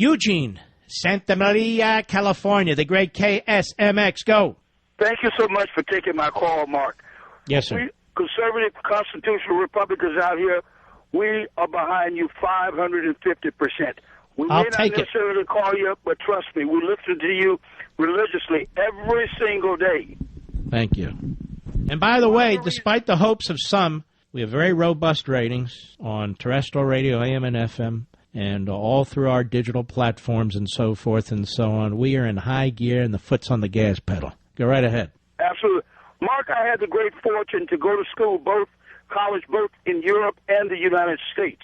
Eugene, Santa Maria, California, the great KSMX. Go. Thank you so much for taking my call, Mark. Yes, sir. We conservative constitutional Republicans out here, we are behind you 550%. We I'll may not take it. necessarily call you, but trust me, we listen to you religiously every single day. Thank you. And by the way, despite the hopes of some, we have very robust ratings on terrestrial radio, AM and FM, and all through our digital platforms and so forth and so on. We are in high gear and the foot's on the gas pedal. Go right ahead. Absolutely. Mark, I had the great fortune to go to school, college both in Europe and the United States.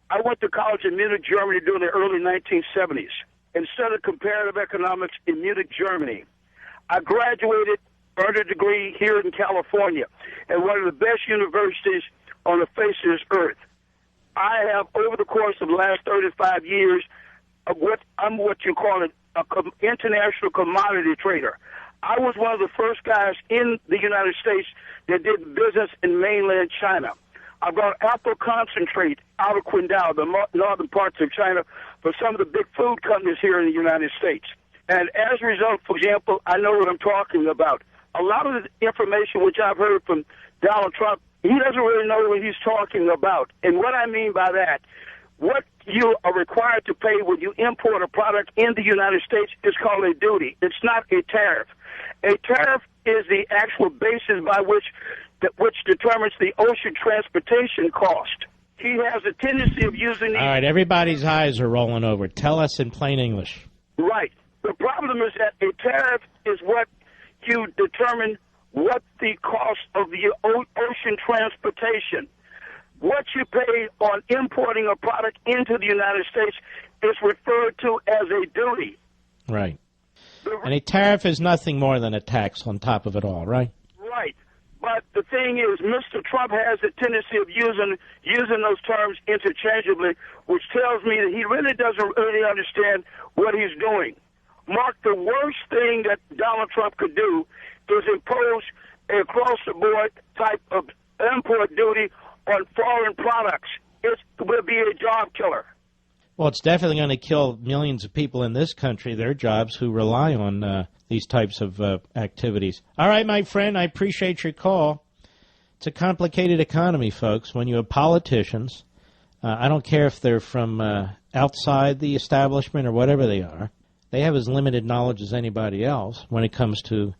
I went to college in Munich, Germany during the early 1970s and studied comparative economics in Munich, Germany. I graduated, earned a degree here in California at one of the best universities on the face of this earth. I have, over the course of the last 35 years, I'm what you call an international commodity trader. I was one of the first guys in the United States that did business in mainland China. I brought apple concentrate out of Qingdao, the northern parts of China, for some of the big food companies here in the United States. And as a result, for example, I know what I'm talking about. A lot of the information which I've heard from Donald Trump, he doesn't really know what he's talking about. And what I mean by that, what you are required to pay when you import a product in the United States is called a duty. It's not a tariff. A tariff is the actual basis by which determines the ocean transportation cost. He has a tendency of using these... All right, everybody's eyes are rolling over. Tell us in plain English. Right. The problem is that a tariff is what you determine what the cost of the ocean transportation. What you pay on importing a product into the United States is referred to as a duty. Right. And a tariff is nothing more than a tax on top of it all, right? Right. But the thing is, Mr. Trump has a tendency of using those terms interchangeably, which tells me that he really doesn't really understand what he's doing. Mark, the worst thing that Donald Trump could do is impose a across-the-board type of import duty on foreign products. It will be a job killer. Well, it's definitely going to kill millions of people in this country, their jobs, who rely on these types of activities. All right, my friend, I appreciate your call. It's a complicated economy, folks. When you have politicians, I don't care if they're from outside the establishment or whatever they are, they have as limited knowledge as anybody else when it comes to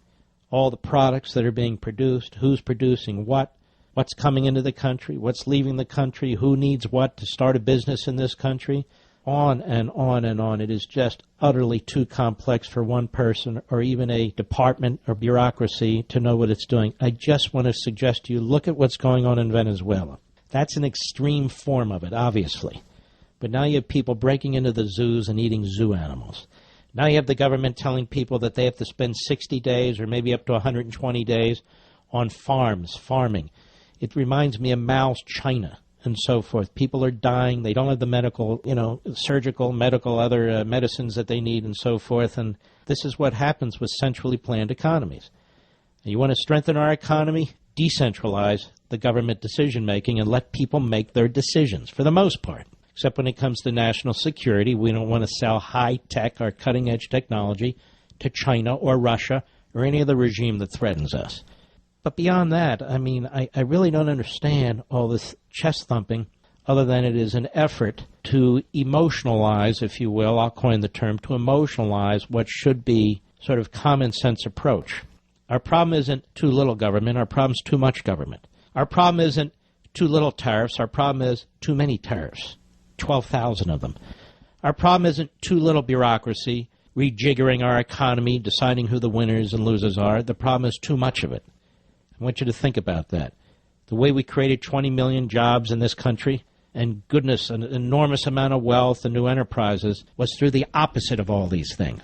all the products that are being produced, who's producing what, what's coming into the country, what's leaving the country, who needs what to start a business in this country. On and on and on. It is just utterly too complex for one person or even a department or bureaucracy to know what it's doing. I just want to suggest to you, look at what's going on in Venezuela. That's an extreme form of it, obviously. But now you have people breaking into the zoos and eating zoo animals. Now you have the government telling people that they have to spend 60 days or maybe up to 120 days on farming. It reminds me of Mao's China. And so forth. People are dying. They don't have the medical, surgical, medical, other medicines that they need and so forth. And this is what happens with centrally planned economies. And you want to strengthen our economy? Decentralize the government decision-making and let people make their decisions, for the most part. Except when it comes to national security, we don't want to sell high-tech or cutting-edge technology to China or Russia or any other regime that threatens us. But beyond that, I mean, I really don't understand all this chest thumping other than it is an effort to emotionalize, if you will, I'll coin the term, to emotionalize what should be sort of common sense approach. Our problem isn't too little government. Our problem is too much government. Our problem isn't too little tariffs. Our problem is too many tariffs, 12,000 of them. Our problem isn't too little bureaucracy, rejiggering our economy, deciding who the winners and losers are. The problem is too much of it. I want you to think about that. The way we created 20 million jobs in this country, and goodness, an enormous amount of wealth and new enterprises, was through the opposite of all these things.